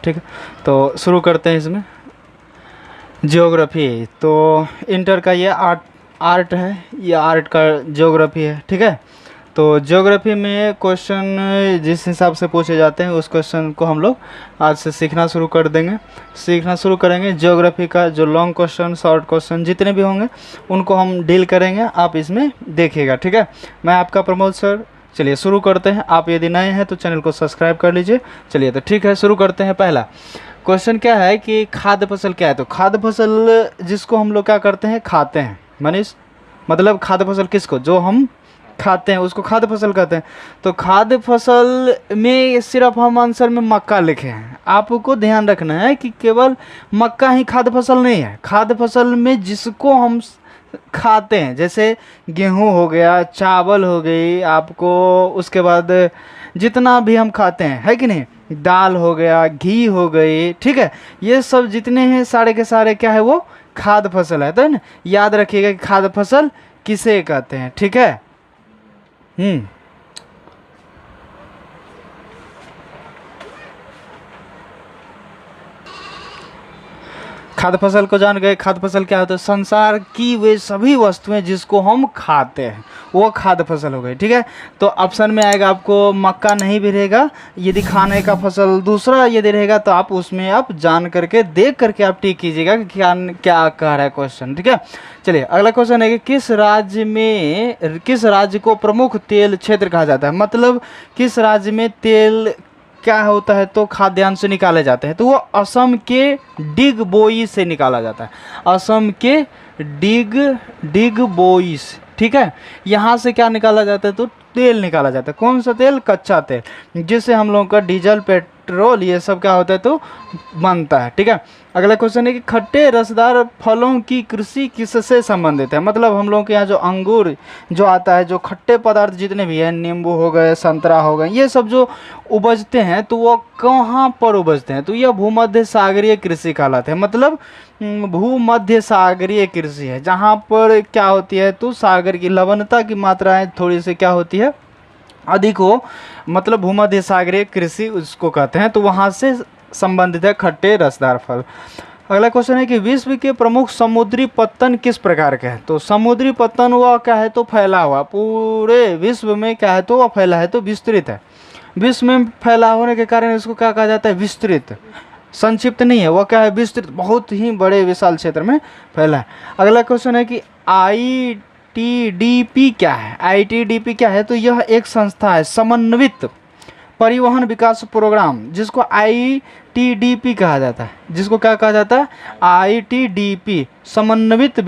ठीक है, तो शुरू करते हैं इसमें। ज्योग्राफी, तो इंटर का ये आर्ट है, ये आर्ट का ज्योग्राफी है। ठीक है, तो ज्योग्राफी में क्वेश्चन जिस हिसाब से पूछे जाते हैं उस क्वेश्चन को हम लोग आज से सीखना शुरू कर देंगे, सीखना शुरू करेंगे। ज्योग्राफी का जो लॉन्ग क्वेश्चन, शॉर्ट क्वेश्चन जितने भी होंगे उनको हम डील करेंगे, आप इसमें देखिएगा। ठीक है, मैं आपका प्रमोद सर। चलिए शुरू करते हैं। आप यदि नए हैं तो चैनल को सब्सक्राइब कर लीजिए। चलिए तो ठीक है, शुरू करते हैं। पहला क्वेश्चन क्या है कि खाद्य फसल क्या है। तो खाद्य फसल जिसको हम लोग क्या करते हैं, खाते हैं। मनीष, मतलब खाद्य फसल किसको, जो हम खाते हैं उसको खाद्य फसल कहते हैं। तो खाद्य फसल में सिर्फ हम आंसर में मक्का लिखे हैं। आपको ध्यान रखना है कि केवल मक्का ही खाद्य फसल नहीं है। खाद्य फसल में जिसको हम खाते हैं, जैसे गेहूं हो गया, चावल हो गई, आपको उसके बाद जितना भी हम खाते हैं, है कि नहीं, दाल हो गया, घी हो गई, ठीक है, ये सब जितने हैं सारे के सारे क्या है, वो खाद्य फसल है। तो ना याद रखिएगा कि खाद्य फसल किसे कहते हैं। ठीक है, खाद्य फसल को जान गए। खाद्य फसल क्या होता है, संसार की वे सभी वस्तुएं जिसको हम खाते हैं वो खाद्य फसल हो गई। ठीक है, तो ऑप्शन में आएगा आपको मक्का नहीं भी रहेगा। यदि खाने का फसल दूसरा यदि रहेगा तो आप उसमें आप जान करके देख करके आप टिक कीजिएगा कि क्या क्या कह रहा है क्वेश्चन। ठीक है, चलिए अगला क्वेश्चन है कि किस राज्य को प्रमुख तेल क्षेत्र कहा जाता है। मतलब किस राज्य में तेल क्या होता है, तो खाद्यान्न से निकाले जाते हैं। तो वो असम के डिगबोई से निकाला जाता है। असम के डिगबोई से, ठीक है, यहाँ से क्या निकाला जाता है, तो तेल निकाला जाता है। कौन सा तेल, कच्चा तेल, जिससे हम लोगों का डीजल, पेट्रोल ये सब क्या होता है, तो बनता है। ठीक है, अगला क्वेश्चन है कि खट्टे रसदार फलों की कृषि किससे संबंधित है। मतलब हम लोगों के यहाँ जो अंगूर जो आता है, जो खट्टे पदार्थ जितने भी हैं, नींबू हो गए, संतरा हो गए, ये सब जो उपजते हैं तो वो कहाँ पर उपजते हैं, तो यह भूमध्य सागरीय कृषि कहलाते हैं। मतलब भूमध्य सागरीय कृषि है, जहाँ पर क्या होती है, तो सागर की लवणता की मात्राएं थोड़ी सी क्या होती है, अधिक हो, मतलब भूमध्य सागरीय कृषि उसको कहते हैं। तो वहाँ से संबंधित है खट्टे रसदार फल। अगला क्वेश्चन है कि विश्व के प्रमुख समुद्री पत्तन किस प्रकार के हैं। तो समुद्री पत्तन वह क्या है, तो फैला हुआ, पूरे विश्व में क्या है, तो वह फैला है, तो विस्तृत है। विश्व में फैला होने के कारण इसको क्या कहा जाता है, विस्तृत, संक्षिप्त नहीं है, वह क्या है, विस्तृत, बहुत ही बड़े विशाल क्षेत्र में फैला है। अगला क्वेश्चन है कि ITDP क्या है। ITDP क्या है, तो यह एक संस्था है, समन्वित परिवहन विकास प्रोग्राम, जिसको ITDP कहा जाता है। जिसको क्या कहा जाता है, ITDP, समन्वित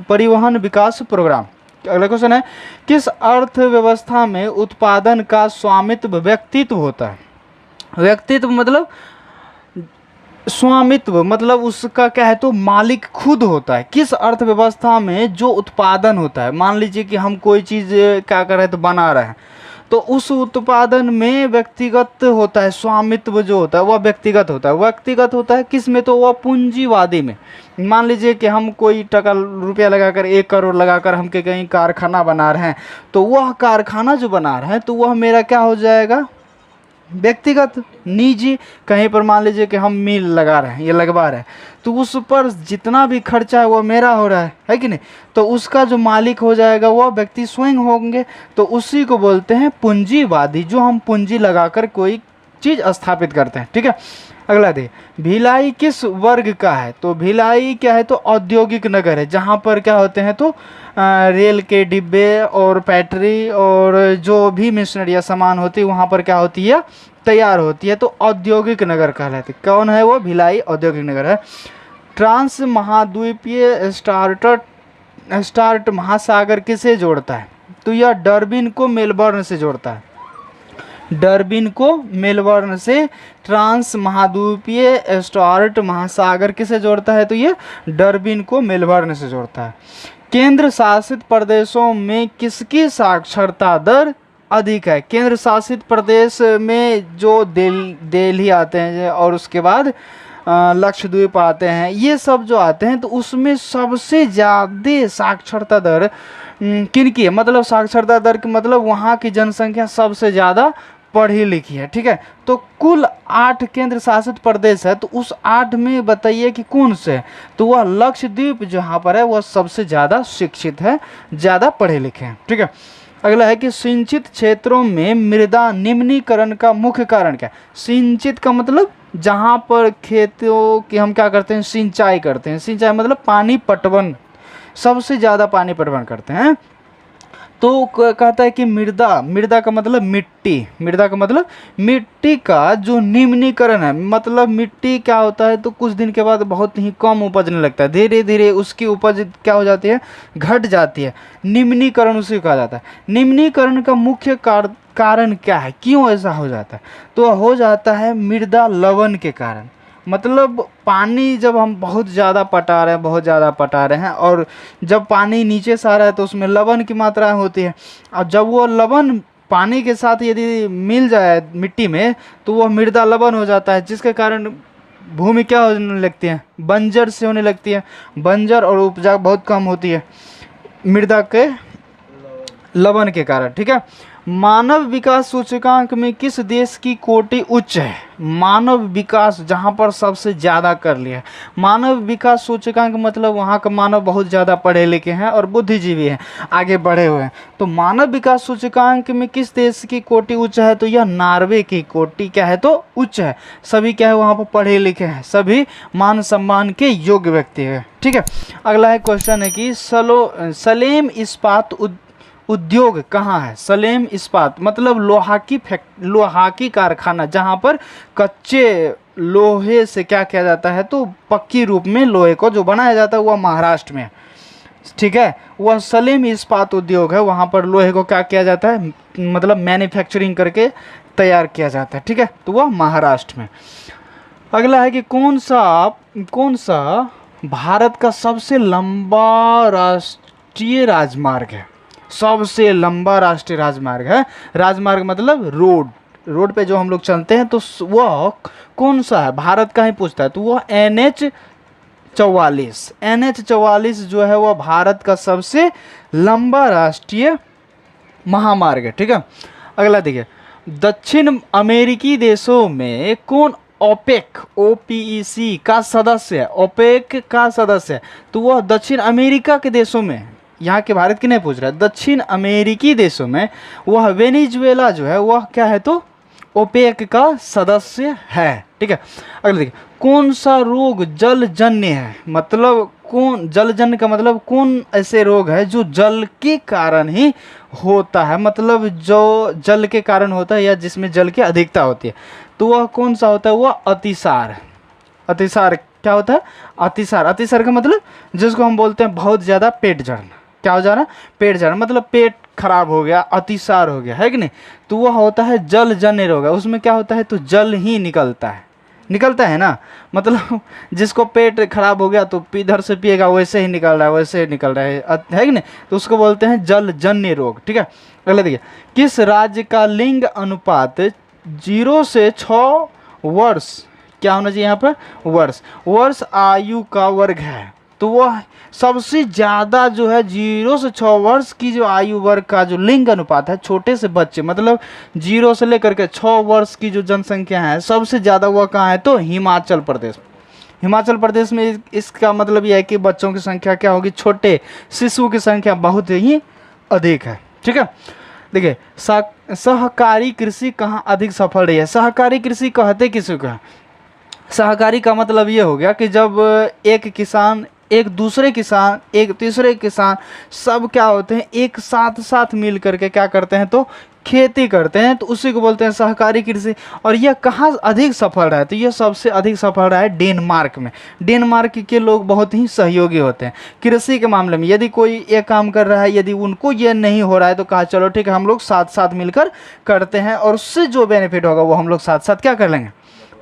परिवहन विकास प्रोग्राम। अगला क्वेश्चन है किस अर्थव्यवस्था में उत्पादन का स्वामित्व व्यक्तित्व होता है। व्यक्तित्व मतलब स्वामित्व, मतलब उसका क्या है, तो मालिक खुद होता है। किस अर्थव्यवस्था में जो उत्पादन होता है, मान लीजिए कि हम कोई चीज़ क्या कर रहे हैं, तो बना रहे हैं, तो उस उत्पादन में व्यक्तिगत होता है, स्वामित्व जो होता है वह व्यक्तिगत होता है। व्यक्तिगत होता है किस में, तो वह पूंजीवादी में। मान लीजिए कि हम कोई टका रुपया लगाकर 1 करोड़ लगाकर हम कहीं कारखाना बना रहे हैं, तो वह कारखाना जो बना रहे हैं तो वह मेरा क्या हो जाएगा, व्यक्तिगत, निजी। कहीं पर मान लीजिए कि हम मिल लगा रहे हैं, ये लगवा रहे हैं, तो उस पर जितना भी खर्चा है वो मेरा हो रहा है कि नहीं, तो उसका जो मालिक हो जाएगा वह व्यक्ति स्वयं होंगे। तो उसी को बोलते हैं पूंजीवादी, जो हम पूंजी लगाकर कोई चीज़ स्थापित करते हैं। ठीक है, अगला देखिए, भिलाई किस वर्ग का है। तो भिलाई क्या है, तो औद्योगिक नगर है, जहाँ पर क्या होते हैं, तो रेल के डिब्बे और फैक्ट्री और जो भी मशीनरी या सामान होती है वहाँ पर क्या होती है, तैयार होती है। तो औद्योगिक नगर कहलाती है। कौन है वो, भिलाई औद्योगिक नगर है। ट्रांस महाद्वीपीय स्टार्ट महासागर किसे जोड़ता है। तो यह डरबिन को मेलबर्न से जोड़ता है। डरबिन को मेलबर्न से ट्रांस महाद्वीपीय स्टार्ट महासागर किसे जोड़ता है, तो ये डरबिन को मेलबर्न से जोड़ता है। केंद्र शासित प्रदेशों में किसकी साक्षरता दर अधिक है। केंद्र शासित प्रदेश में जो दिल्ली आते हैं और उसके बाद लक्षद्वीप आते हैं, ये सब जो आते हैं, तो उसमें सबसे ज़्यादा साक्षरता दर किन की है। मतलब साक्षरता दर की मतलब वहाँ की जनसंख्या सबसे ज़्यादा पढ़ी लिखी है, ठीक है। तो कुल 8 केंद्र शासित प्रदेश है, तो उस 8 में बताइए कि कौन से है। तो वह लक्षद्वीप जहाँ पर है वह सबसे ज़्यादा शिक्षित है, ज़्यादा पढ़े लिखे हैं, ठीक है। अगला है कि सिंचित क्षेत्रों में मृदा निम्नीकरण का मुख्य कारण क्या है। सिंचित का मतलब जहाँ पर खेतों की हम क्या करते हैं, सिंचाई करते हैं। सिंचाई मतलब पानी पटवन, सबसे ज़्यादा पानी पटवन करते हैं। तो कहता है कि मृदा, मृदा का मतलब मिट्टी, मृदा का मतलब मिट्टी का जो निम्नीकरण है, मतलब मिट्टी क्या होता है, तो कुछ दिन के बाद बहुत ही कम उपजने लगता है, धीरे धीरे उसकी उपज क्या हो जाती है, घट जाती है। निम्नीकरण उसे कहा जाता है। निम्नीकरण का मुख्य कारण क्या है, क्यों ऐसा हो जाता है, तो हो जाता है मृदा लवण के कारण। मतलब पानी जब हम बहुत ज़्यादा पटा रहे हैं, बहुत ज़्यादा पटा रहे हैं, और जब पानी नीचे से आ रहा है तो उसमें लवण की मात्रा होती है। और जब वो लवण पानी के साथ यदि मिल जाए मिट्टी में तो वह मृदा लवण हो जाता है, जिसके कारण भूमि क्या होने लगती है, बंजर से होने लगती है, बंजर, और उपजा बहुत कम होती है मृदा के लवण के कारण, ठीक है। मानव विकास सूचकांक में किस देश की कोटि उच्च है। मानव विकास जहाँ पर सबसे ज़्यादा कर लिया है, मानव विकास सूचकांक मतलब वहाँ का मानव बहुत ज़्यादा पढ़े लिखे हैं और बुद्धिजीवी हैं, आगे बढ़े हुए हैं। तो मानव विकास सूचकांक में किस देश की कोटि उच्च है, तो यह नॉर्वे की कोटि क्या है, तो उच्च है। सभी क्या है वहाँ पर पढ़े लिखे हैं, सभी मान सम्मान के योग्य व्यक्ति हैं, ठीक है। अगला है क्वेश्चन है कि सलेम इस्पात उद्योग कहाँ है। सलेम इस्पात मतलब लोहा की कारखाना, जहाँ पर कच्चे लोहे से क्या किया जाता है, तो पक्की रूप में लोहे को जो बनाया जाता है वह महाराष्ट्र में है, ठीक है। वह सलेम इस्पात उद्योग है, वहाँ पर लोहे को क्या किया जाता है, मतलब मैन्युफैक्चरिंग करके तैयार किया जाता है, ठीक है। तो वह महाराष्ट्र में। अगला है कि कौन सा भारत का सबसे लंबा राष्ट्रीय राजमार्ग है। सबसे लंबा राष्ट्रीय राजमार्ग है, राजमार्ग मतलब रोड, रोड पे जो हम लोग चलते हैं, तो वह कौन सा है, भारत का ही पूछता है, तो वह NH 44 जो है वह भारत का सबसे लंबा राष्ट्रीय महामार्ग है, ठीक है। अगला देखिए, दक्षिण अमेरिकी देशों में कौन OPEC का सदस्य है। ओपेक का सदस्य है, तो वह दक्षिण अमेरिका के देशों में, यहाँ के भारत की नहीं पूछ रहा है, दक्षिण अमेरिकी देशों में वह वेनेजुएला जो है वह क्या है, तो ओपेक का सदस्य है, ठीक है। अगला देखिए, कौन सा रोग जलजन्य है, मतलब कौन, जलजन्य का मतलब कौन ऐसे रोग है जो जल के कारण ही होता है, मतलब जो जल के कारण होता है या जिसमें जल की अधिकता होती है, तो वह कौन सा होता है, वह अतिसार। अतिसार क्या होता है, अतिसार। अतिसार का मतलब जिसको हम बोलते हैं बहुत ज़्यादा पेट झड़ना, क्या हो जा रहा है, पेट झड़ना, मतलब पेट खराब हो गया, अतिसार हो गया, है कि नहीं। तो वह होता है जलजन्य रोग है, उसमें क्या होता है, तो जल ही निकलता है ना, मतलब जिसको पेट खराब हो गया तो इधर से पिएगा वैसे ही निकल रहा है, वैसे ही निकल रहा है कि नहीं, तो उसको बोलते हैं जलजन्य रोग, ठीक है। अगला देखिए, किस राज्य का लिंग अनुपात 0 से 6 वर्ष, क्या होना चाहिए यहाँ पर, वर्ष आयु का वर्ग है, तो वह सबसे ज़्यादा जो है 0 से 6 वर्ष की जो आयु वर्ग का जो लिंग अनुपात है, छोटे से बच्चे मतलब 0 से लेकर के 6 वर्ष की जो जनसंख्या है सबसे ज़्यादा वह कहाँ है, तो हिमाचल प्रदेश। हिमाचल प्रदेश में इसका मतलब यह है कि बच्चों की संख्या क्या होगी, छोटे शिशुओं की संख्या बहुत ही अधिक है, ठीक है। देखिए, सहकारी कृषि कहाँ अधिक सफल रही है। सहकारी कृषि कहते किसी को है, सहकारी का मतलब ये हो गया कि जब एक किसान एक दूसरे किसान एक तीसरे किसान सब क्या होते हैं, एक साथ मिल करके क्या करते हैं, तो खेती करते हैं, तो उसी को बोलते हैं सहकारी कृषि। और यह कहाँ अधिक सफल रहा है, तो यह सबसे अधिक सफल रहा है डेनमार्क में। डेनमार्क के लोग बहुत ही सहयोगी होते हैं कृषि के मामले में। यदि कोई एक काम कर रहा है, यदि उनको ये नहीं हो रहा है, तो कहा चलो ठीक है हम लोग साथ मिलकर करते हैं, और उससे जो बेनिफिट होगा वो हम लोग साथ क्या कर लेंगे,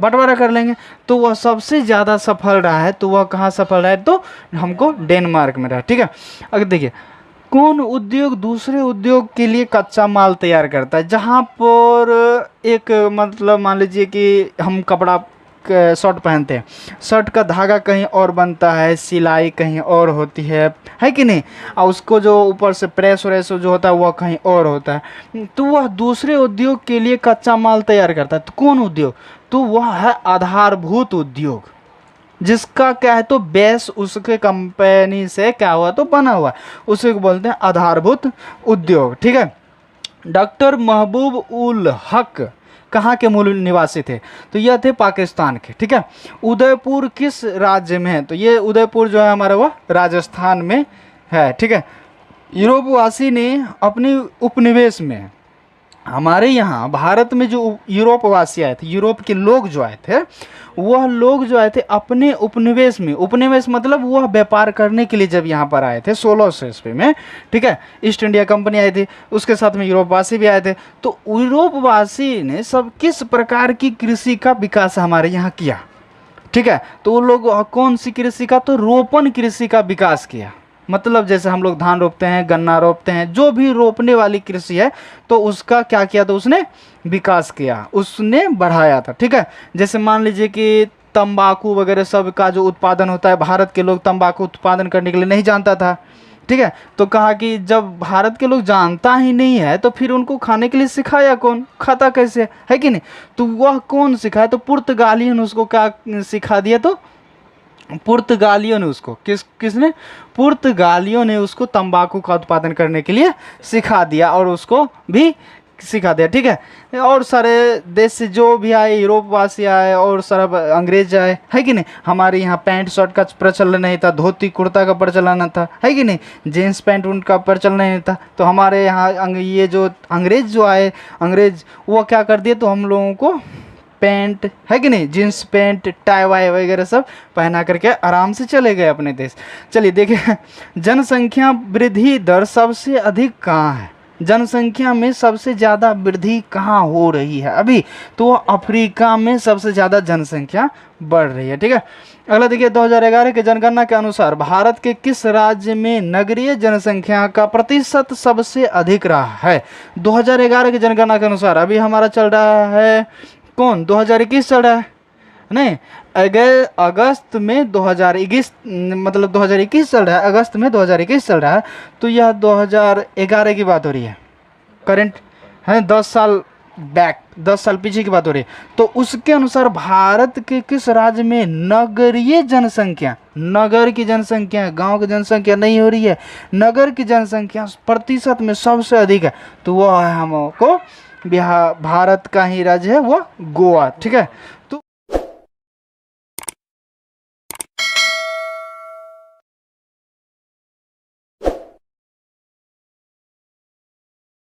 बंटवारा कर लेंगे। तो वह सबसे ज़्यादा सफल रहा है, तो वह कहाँ सफल रहा है, तो हमको डेनमार्क में रहा, ठीक है। अगर देखिए, कौन उद्योग दूसरे उद्योग के लिए कच्चा माल तैयार करता है। जहाँ पर एक मतलब मान लीजिए कि हम कपड़ा शर्ट पहनते हैं, शर्ट का धागा कहीं और बनता है, सिलाई कहीं और होती है कि नहीं, और उसको जो ऊपर से प्रेस व्रेस जो होता है वह कहीं और होता है। तो वह दूसरे उद्योग के लिए कच्चा माल तैयार करता है। तो कौन उद्योग? तो वह है आधारभूत उद्योग, जिसका क्या है तो बेस उसके कंपनी से क्या हुआ तो बना हुआ, उसे बोलते हैं आधारभूत उद्योग। ठीक है। डॉक्टर महबूब उल हक कहाँ के मूल निवासी थे? तो यह थे पाकिस्तान के। ठीक है। उदयपुर किस राज्य में है? तो ये उदयपुर जो है हमारा वह राजस्थान में है। ठीक है। यूरोपवासी ने अपनी उपनिवेश में, हमारे यहाँ भारत में जो यूरोपवासी आए थे, यूरोप के लोग जो आए थे, वह लोग जो आए थे अपने उपनिवेश में, उपनिवेश मतलब वह व्यापार करने के लिए जब यहाँ पर आए थे 1600 ईस्वी में। ठीक है। ईस्ट इंडिया कंपनी आई थी, उसके साथ में यूरोपवासी भी आए थे। तो यूरोपवासी ने सब किस प्रकार की कृषि का विकास हमारे यहाँ किया? ठीक है। तो वो लोग कौन सी कृषि का? तो रोपण कृषि का विकास किया। मतलब जैसे हम लोग धान रोपते हैं, गन्ना रोपते हैं, जो भी रोपने वाली कृषि है, तो उसका क्या किया? तो उसने विकास किया, उसने बढ़ाया था। ठीक है। जैसे मान लीजिए कि तंबाकू वगैरह सब का जो उत्पादन होता है, भारत के लोग तंबाकू उत्पादन करने के लिए नहीं जानता था। ठीक है। तो कहा कि जब भारत के लोग जानता ही नहीं है तो फिर उनको खाने के लिए सिखाया कौन? खाता कैसे? है कि नहीं? तो वह कौन सिखाया? तो पुर्तगालियन उसको क्या सिखा दिया? तो पुर्तगालियों ने उसको किसने? पुर्तगालियों ने उसको तंबाकू का उत्पादन करने के लिए सिखा दिया और उसको भी सिखा दिया। ठीक है। और सारे देश से जो भी आए, यूरोपवासी आए और सब अंग्रेज आए, है कि नहीं। हमारे यहाँ पैंट शर्ट का प्रचलन नहीं था, धोती कुर्ता का प्रचलन था, है कि नहीं, जीन्स पैंट उनका प्रचलन नहीं था। तो हमारे यहाँ ये जो अंग्रेज जो आए, अंग्रेज वो क्या कर दिए? तो हम लोगों को पैंट, है कि नहीं, जींस पैंट टाई वाई वगैरह सब पहना करके आराम से चले गए अपने देश। चलिए देखिए, जनसंख्या वृद्धि दर सबसे अधिक कहाँ है? जनसंख्या में सबसे ज़्यादा वृद्धि कहाँ हो रही है अभी? तो अफ्रीका में सबसे ज़्यादा जनसंख्या बढ़ रही है। ठीक है। अगला देखिए, 2011 के जनगणना के अनुसार भारत के किस राज्य में नगरीय जनसंख्या का प्रतिशत सबसे अधिक रहा है? 2011 के जनगणना के अनुसार अभी हमारा चल रहा है कौन? 2021 चल रहा है नहीं, अगस्त में 2021, मतलब 2021 चल रहा है, अगस्त में 2021 चल रहा है। तो यह 2011 की बात हो रही है, करंट है 10 साल बैक, 10 साल पीछे की बात हो रही है। तो उसके अनुसार भारत के किस राज्य में नगरीय जनसंख्या, नगर की जनसंख्या, गांव की जनसंख्या नहीं हो रही है, नगर की जनसंख्या प्रतिशत में सबसे अधिक है? तो वह है हमको बिहार, भारत का ही राज्य है वो गोवा। ठीक है। तो